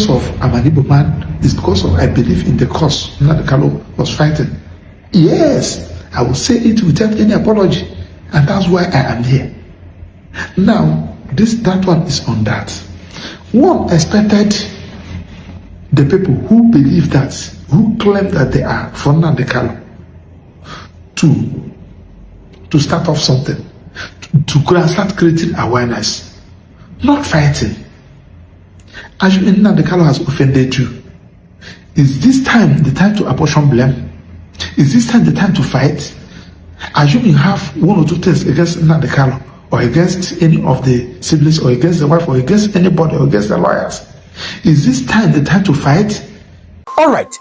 because of I'm an Igbo man. It's because of I believe in the cause Nnamdi Kanu was fighting. Yes, I will say it without any apology, and that's why I am here. Now, that one is on that. One expected the people who believe that, who claim that they are for Nnamdi Kanu, to start off something, to start creating awareness, not fighting. Assuming Nnamdi Kanu has offended you, is this time the time to apportion blame? Is this time the time to fight? Assuming you have one or two things against Nnamdi Kanu, or against any of the siblings, or against the wife, or against anybody, or against the lawyers, is this time the time to fight? All right.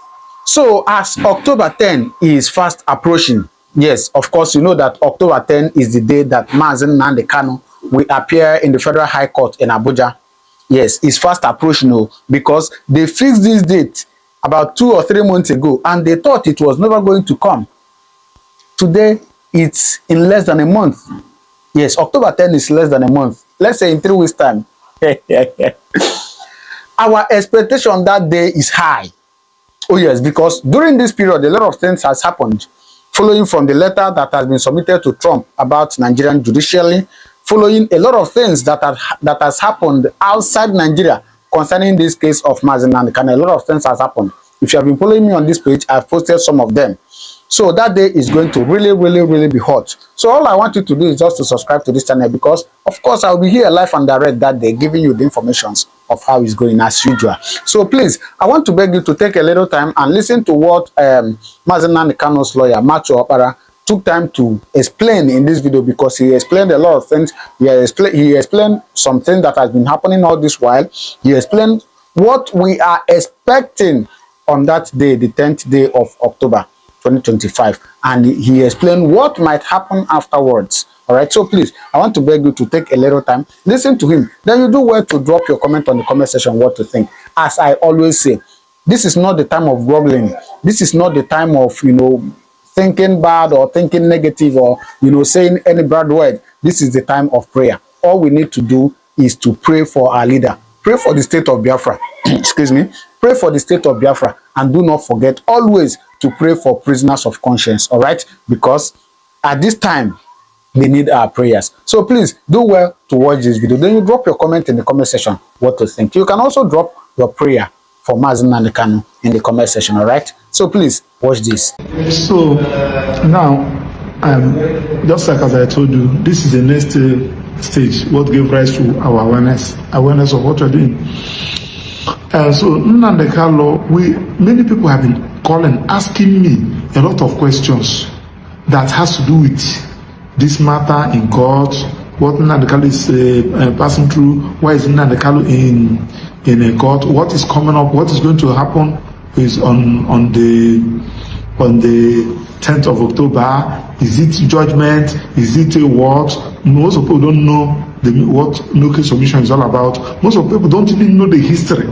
So as October 10 is fast approaching, yes, of course, you know that October 10 is the day that Mazen Nnamdi Kanu will appear in the Federal High Court in Abuja. Yes, it's fast approaching because they fixed this date about 2 or 3 months ago, and they thought it was never going to come. Today, it's in less than a month. Yes, October 10 is less than a month. Let's say in 3 weeks' time. Our expectation that day is high. Oh yes, because during this period, a lot of things has happened, following from the letter that has been submitted to Trump about Nigerian judiciary, following a lot of things that has happened outside Nigeria concerning this case of Mazen Nnamdi Kanu. A lot of things has happened. If you have been following me on this page, I've posted some of them. So that day is going to really be hot. So all I want you to do is just to subscribe to this channel, because of course I'll be here live and direct that day, giving you the information of how it's going as usual. So please, I want to beg you to take a little time and listen to what Mazen Nnamdi Kanu's lawyer, Matthew Opara, took time to explain in this video, because he explained a lot of things. He explained something that has been happening all this while. He explained what we are expecting on that day, the 10th day of October 2025, and he explained what might happen afterwards. All right, so please, I want to beg you to take a little time, listen to him, then you do well to drop your comment on the comment section what to think. As I always say, this is not the time of grumbling. This is not the time of thinking bad or thinking negative, or saying any bad word. This is the time of prayer. All we need to do is to pray for our leader, pray for the state of Biafra. Excuse me, pray for the state of Biafra, and do not forget always to pray for prisoners of conscience. All right, because at this time they need our prayers. So please do well to watch this video, then you drop your comment in the comment section what to think. You can also drop your prayer for Mazen Nnamdi Kanu in the comment section. All right, so please watch this. So now, just like as I told you, this is the next stage, what gave rise to our awareness of what we're doing. So Nnamdi Kanu, many people have been calling, asking me a lot of questions that has to do with this matter in court, what Nnamdi Kanu is passing through, why is Nnamdi Kanu in a court, what is coming up, what is going to happen is on the 10th of October. Is it judgment? Is it a what? Most of people don't know what no case submission is all about. Most of people don't even know the history,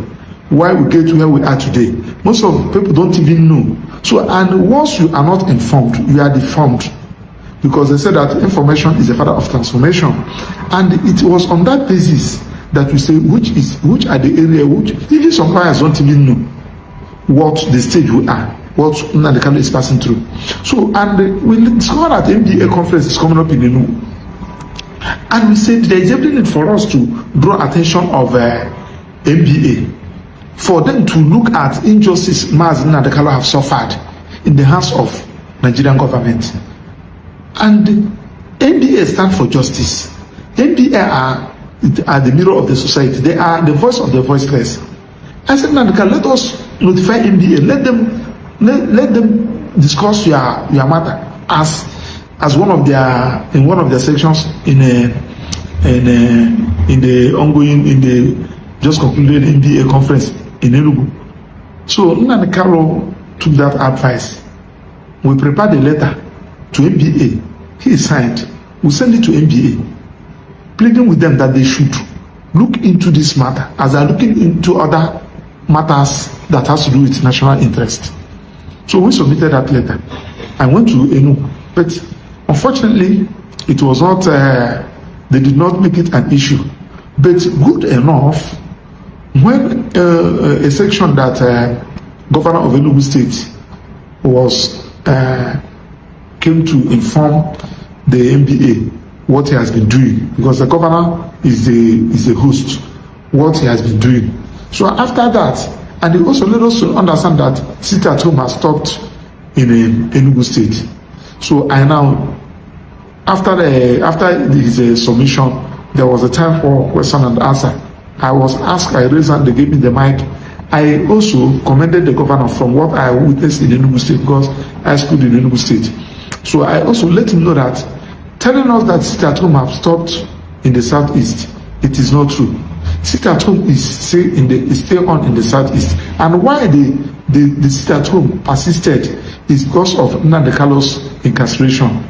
why we get to where we are today. Most of people don't even know. So, and once you are not informed, you are deformed, because they said that information is the father of transformation. And it was on that basis that we say which are the area which even some lawyers don't even know what the stage we are, what Nnamdi Kanu is passing through. So, and we discovered that MBA conference is coming up in the new, and we said there is every need for us to draw attention of MBA, for them to look at injustice Mazen Nnamdi Kanu have suffered in the hands of Nigerian government. And MBA stand for justice. MBA are the mirror of the society. They are the voice of the voiceless. I said, Nnamdi Kanu, let us notify MBA. Let them discuss your matter as one of their sections in the just concluded MBA conference in Enugu. So Nnamdi Kanu took that advice. We prepared a letter to MBA. He signed. We send it to MBA, pleading with them that they should look into this matter as they are looking into other matters that has to do with national interest. So we submitted that letter. I went to Enugu, but unfortunately, it was not. They did not make it an issue. But good enough, when a section that governor of Enugu State was came to inform the NBA what he has been doing, because the governor is the host, what he has been doing. So after that, and he also let us understand that sit at home has stopped in Enugu State. So I now, after his submission, there was a time for question and answer. I was asked, I raised and they gave me the mic. I also commended the governor from what I witnessed in Enugu State, because I schooled in Enugu State. So I also let him know that telling us that sit at home have stopped in the southeast, it is not true. Sit at home is stay on in the southeast, and why the sit at home persisted is because of Nnamdi Kanu's incarceration,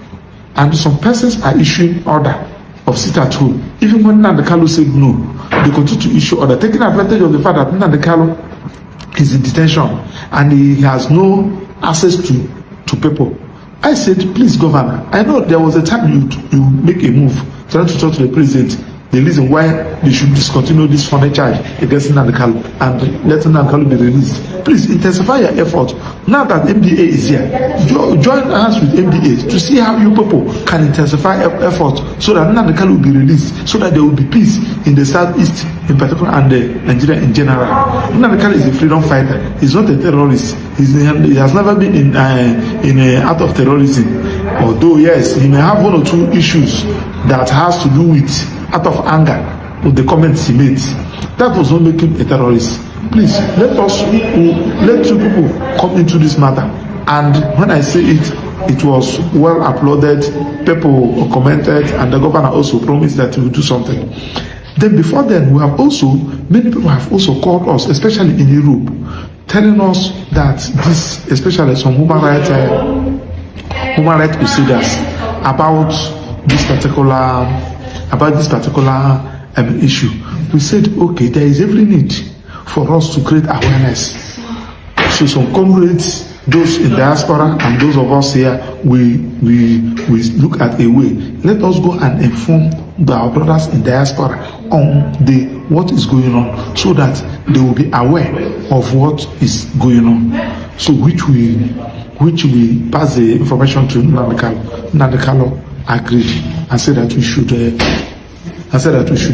and some persons are issuing order of sit at home. Even when Nnamdi Kanu said no, they continue to issue order, taking advantage of the fact that Nnamdi Kanu is in detention and he has no access to people. I said, please, Governor, I know there was a time you make a move trying to talk to the president, the reason why they should discontinue this funding charge against Nnamdi Kanu and let Nnamdi Kanu be released. Please intensify your effort. Now that MBA is here, join hands with MBA to see how you people can intensify effort so that Nnamdi Kanu will be released, so that there will be peace in the southeast in particular and Nigeria in general. Nnamdi Kanu is a freedom fighter. He's not a terrorist. He has never been in a act of terrorism. Although yes, he may have one or two issues that has to do with out of anger with the comments he made. That was not make him a terrorist. Please let two people come into this matter. And when I say it, it was well applauded. People commented, and the governor also promised that he will do something. Then before then, many people have also called us, especially in Europe, telling us that this, especially some human rights crusaders, about this particular issue. We said, okay, there is every need for us to create awareness. So some comrades, those in diaspora and those of us here, we look at a way. Let us go and inform our brothers in diaspora on what is going on, so that they will be aware of what is going on. So which we pass the information to Nnamdi Kanu agreed and said that we should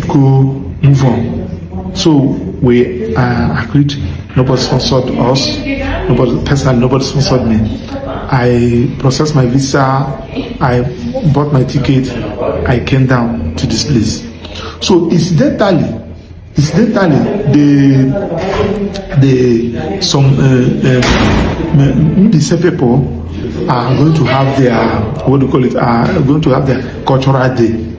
go move on. So we agreed. Nobody sponsored us. Nobody sponsored me. I processed my visa. I bought my ticket. I came down to this place. So incidentally, some people are going to have their going to have their cultural day.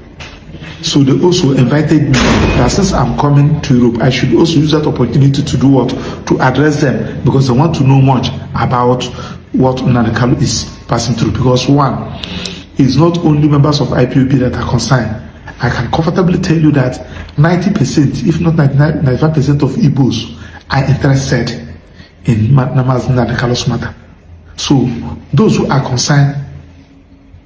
So they also invited me that since I'm coming to Europe, I should also use that opportunity to do what? To address them, because they want to know much about what Nnamdi Kanu is passing through. Because one, it's not only members of IPOB that are concerned. I can comfortably tell you that 90%, if not 95% of Igbos are interested in Nnamdi Kanu's matter. So those who are concerned,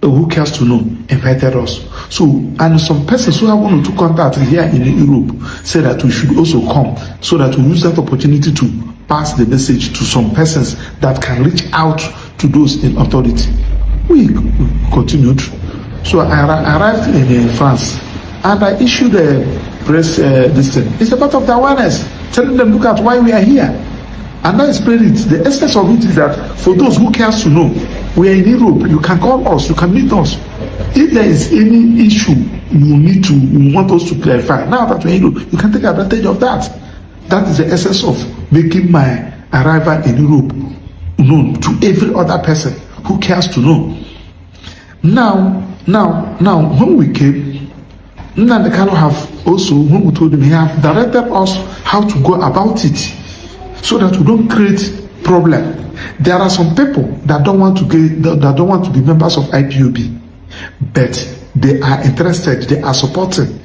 who cares to know, invited us. So, and some persons who have one or two contacts here in Europe said that we should also come, so that we use that opportunity to pass the message to some persons that can reach out to those in authority. We continued. So I arrived in France, and I issued a press this thing. It's a part of the awareness, telling them, look at why we are here. And that explains it. The essence of it is that for those who cares to know, we are in Europe. You can call us. You can meet us. If there is any issue you want us to clarify, now that we're in Europe, you can take advantage of that. That is the essence of making my arrival in Europe known to every other person who cares to know. Now, when we came, Nnamdi Kanu have also, when we told him, he have directed us how to go about it, so that we don't create problem. There are some people that don't want to be members of IPOB, but they are interested, they are supporting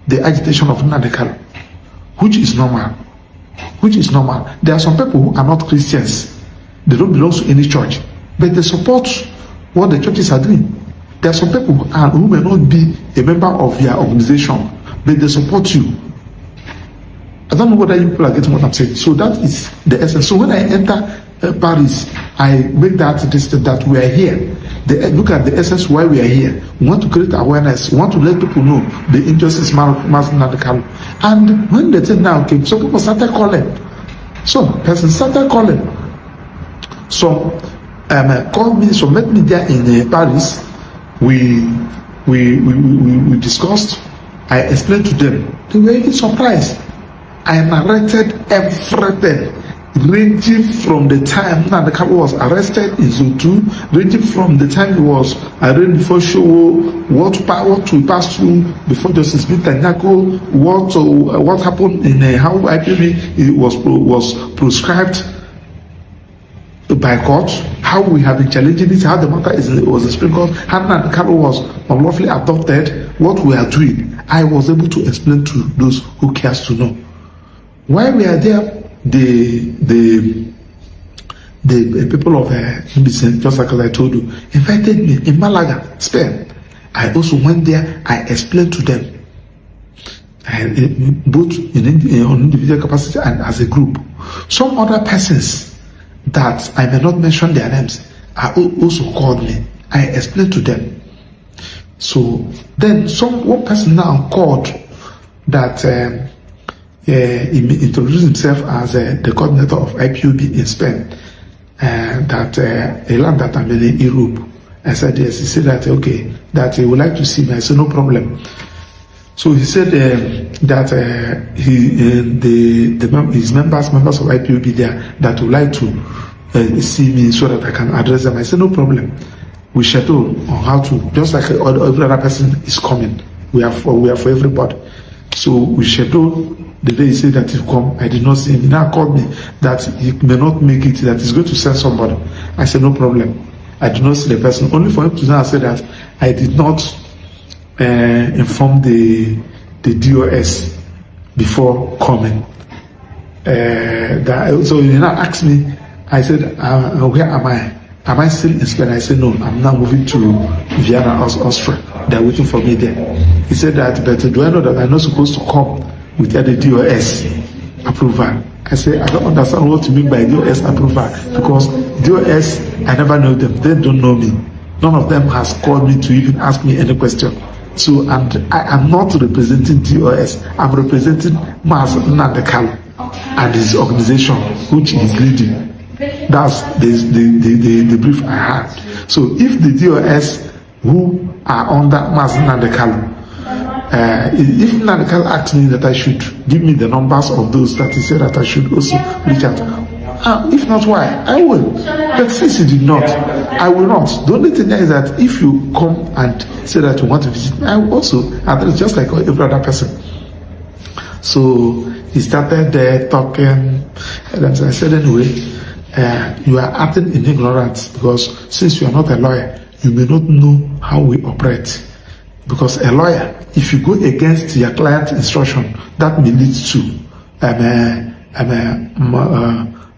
the agitation of Nnamdi Kanu, which is normal. There are some people who are not Christians. They don't belong to any church, but they support what the churches are doing. There are some people who may not be a member of your organization, but they support you. I don't know whether you people are getting what I'm saying. So that is the essence. So when I enter Paris, I make that distinction that we are here. Look at the essence why we are here. We want to create awareness. We want to let people know the injustice Kanu. And when the thing now came, some people started calling. Some persons started calling. Some called me, so met me there in Paris. We discussed. I explained to them. They were even surprised. I narrated everything, ranging from the time Nnamdi Kanu was arrested in Zone 2, ranging from the time he was arraigned before show, what we passed through before Justice Bitanyako, what happened in how IPOB was prescribed by court, how we have been challenging it, how the matter was a Supreme Court, how Nnamdi Kanu was unlawfully adopted, what we are doing. I was able to explain to those who cares to know. While we are there, the people of Mbisen, just like I told you, invited me in Malaga, Spain. I also went there. I explained to them, both on individual capacity and as a group. Some other persons that I may not mention their names also called me. I explained to them. So then one person now called that he introduced himself as the coordinator of IPOB in Spain, that he learned that I'm in Europe. I said yes. He said that okay, that he would like to see me. I said no problem. So he said that his members of IPOB there that would like to see me so that I can address them. I said no problem. We schedule on how to, just like every other person is coming. We are for everybody. So we schedule. The day he said that he come, I did not see him. He now called me that he may not make it, that he's going to send somebody. I said, no problem. I did not see the person. Only for him to now say that I did not inform the DOS before coming. So he now asked me, I said, where am I? Am I still in Spain? I said, no, I'm now moving to Vienna, Austria. They're waiting for me there. He said that, but do I know that I'm not supposed to come without the DOS approval? I say, I don't understand what you mean by DOS approval, because DOS, I never know them. They don't know me. None of them has called me to even ask me any question. So, and I am not representing DOS. I'm representing Mas Nnamdi Kanu and his organization, which he is leading. That's the brief I had. So, if the DOS who are under Mas Nnamdi Kanu, if Nnamdi Kanu asked me that I should give me the numbers of those that he said that I should also reach out. If not, why? I will. But since he did not, I will not. The only thing is that if you come and say that you want to visit me, I will also address just like every other person. So he started there talking, and I said, anyway, you are acting in ignorance, because since you are not a lawyer, you may not know how we operate. Because a lawyer, if you go against your client's instruction, that may lead to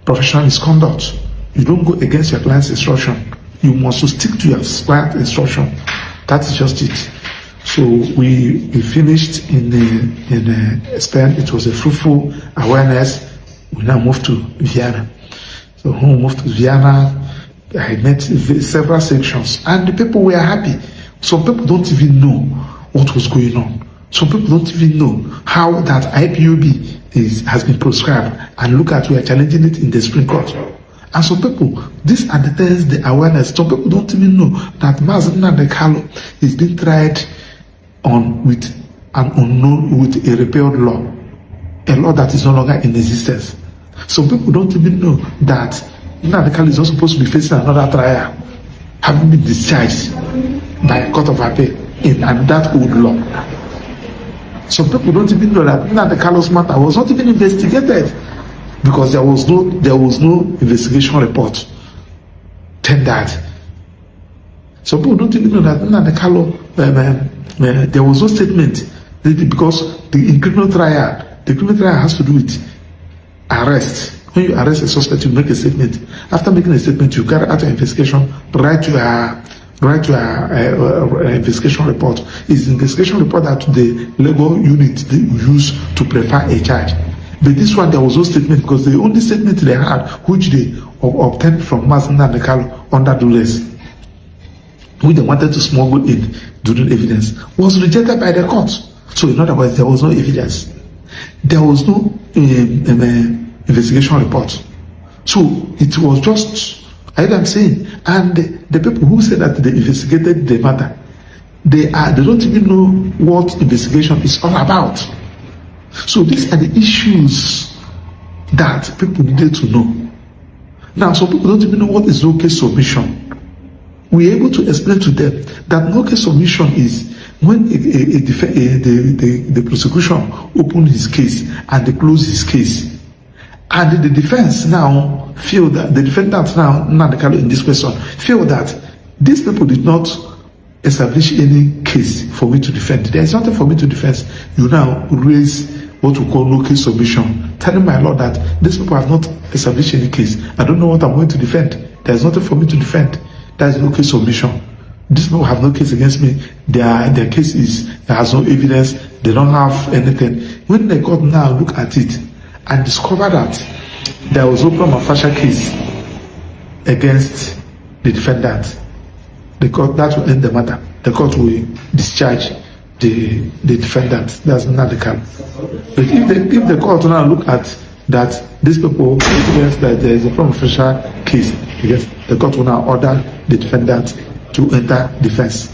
professional misconduct. You don't go against your client's instruction. You must stick to your client's instruction. That is just it. So we finished in Spain. It was a fruitful awareness. We now moved to Vienna. So when we moved to Vienna, I met several sections, and the people were happy. Some people don't even know what was going on. Some people don't even know how that IPOB has been prescribed, and look at we are challenging it in the Supreme Court. And some people, these are the things, the awareness. Some people don't even know that Mas Nnamdi Kanu is being tried with an unknown, with a repealed law, a law that is no longer in existence. Some people don't even know that Nnamdi Kanu is not supposed to be facing another trial, having been discharged by a court of appeal in that old law. Some people don't even know that Nnamdi Kanu's matter was not even investigated, because there was no investigation report tendered. Some people don't even know that Nnamdi Kanu, there was no statement, because the criminal trial has to do with arrest. When you arrest a suspect, you make a statement. After making a statement, you carry out an investigation, write your investigation report. It's the investigation report that the legal unit they use to prepare a charge. But this one, there was no statement, because the only statement they had, which they obtained from Mazen and Nekalo under duress, which they wanted to smuggle in during evidence, was rejected by the court. So in other words, there was no evidence. There was no investigation report. So it was just, I'm saying, and the people who said that they investigated the matter, they don't even know what investigation is all about. So these are the issues that people needed to know. Now, some people don't even know what is no case submission. We are able to explain to them that no case submission is when the prosecution opened his case and they closed his case, and the defense now feel that the defendants now in this question feel that these people did not establish any case for me to defend. There is nothing for me to defend. You now raise what we call no case submission, telling my lord that these people have not established any case. I don't know what I'm going to defend. There is nothing for me to defend. There is no case submission. These people have no case against me. Their case has no evidence. They don't have anything. When the court now look at it and discover that there was no prima facie case against the defendant, the court, that will end the matter. The court will discharge the defendant. That's not the case. But if the court now look at that these people evidence that there is a prima facie case against, the court will now order the defendant to enter defense.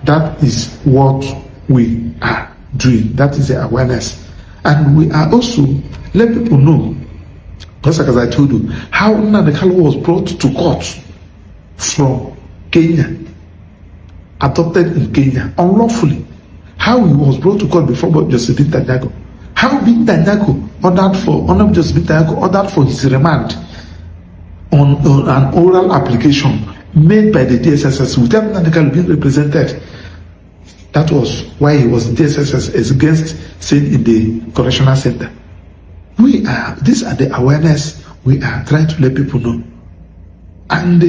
That is what we are doing. That is the awareness. And we are also let people know, just like as I told you, how Nnamdi was brought to court from Kenya, adopted in Kenya unlawfully. How he was brought to court before Justice Binta Nyako. How Binta Nyako ordered Justice Binta Nyako ordered for his remand on an oral application made by the DSSS without Nnamdi being represented. That was why he was in DSSS as against staying in the correctional center. These are the awareness we are trying to let people know. And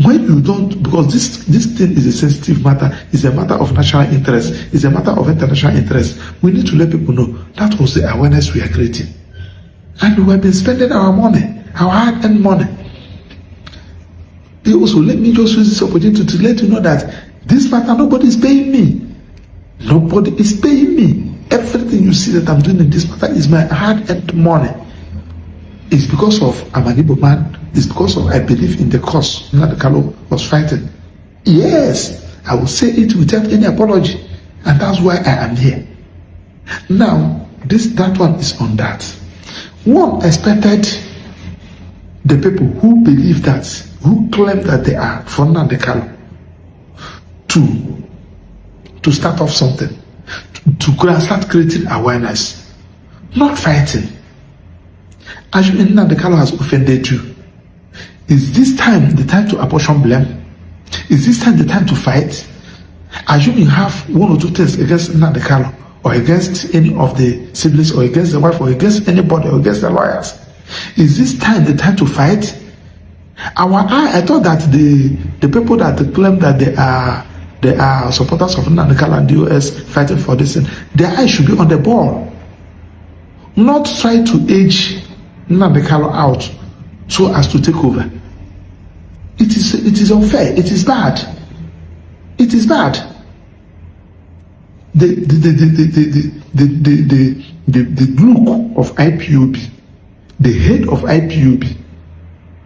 when you don't, because this thing is a sensitive matter, it's a matter of national interest, it's a matter of international interest, we need to let people know that was the awareness we are creating. And we have been spending our money, our hard-earned money. They also let me just use this opportunity to let you know that this matter, nobody is paying me. Nobody is paying me. Everything you see that I'm doing in this matter is my hard-earned money. It's because of I'm an Igbo man. It's because of I believe in the cause Nnamdi Kanu was fighting. Yes, I will say it without any apology, and that's why I am here. Now, that one is on that. One expected the people who believe that, who claim that they are for Nnamdi Kanu, to start off something, to start creating awareness, not fighting. Assuming Nnamdi Kanu has offended you, is this time the time to apportion blame? Is this time the time to fight? Assuming you have one or two things against Nnamdi Kanu, or against any of the siblings, or against the wife, or against anybody, or against the lawyers, is this time the time to fight? I thought that the people that claim that they are supporters of Nnamdi Kanu and the US fighting for this thing, their eyes should be on the ball, not try to edge Nnamdi Kanu out so as to take over. It is unfair. It is bad. It is bad. The look of IPOB, the head of IPOB,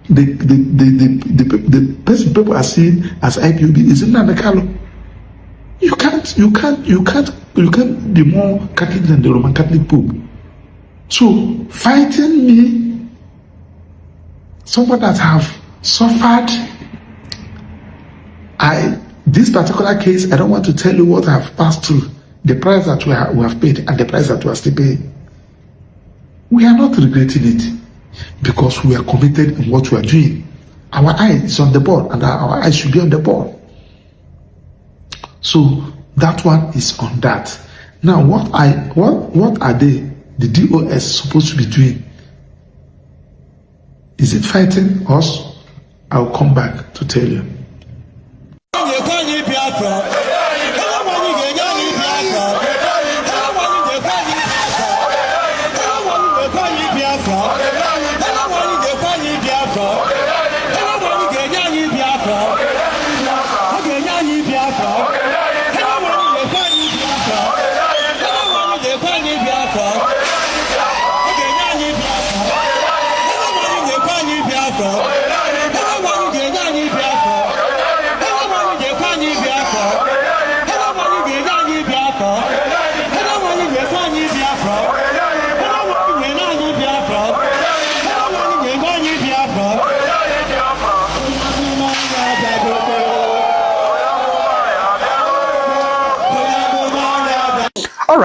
the person people are seeing as IPOB is Nnamdi Kanu. You can't be more Catholic than the Roman Catholic Pope. So fighting me, someone that have suffered, this particular case, I don't want to tell you what I have passed through, the price that we have paid and the price that we are still paying. We are not regretting it because we are committed in what we are doing. Our eye is on the ball, and our eyes should be on the ball. So that one is on that. Now, what are the DOS supposed to be doing? Is it fighting us? I'll come back to tell you.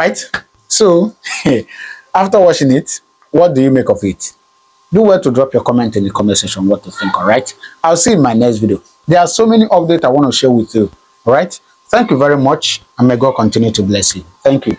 right. So after watching it, what do you make of it? Do well to drop your comment in the comment section what you think. All right, I'll see you in my next video. There are so many updates I want to share with you. All right, thank you very much, and may God continue to bless you. Thank you.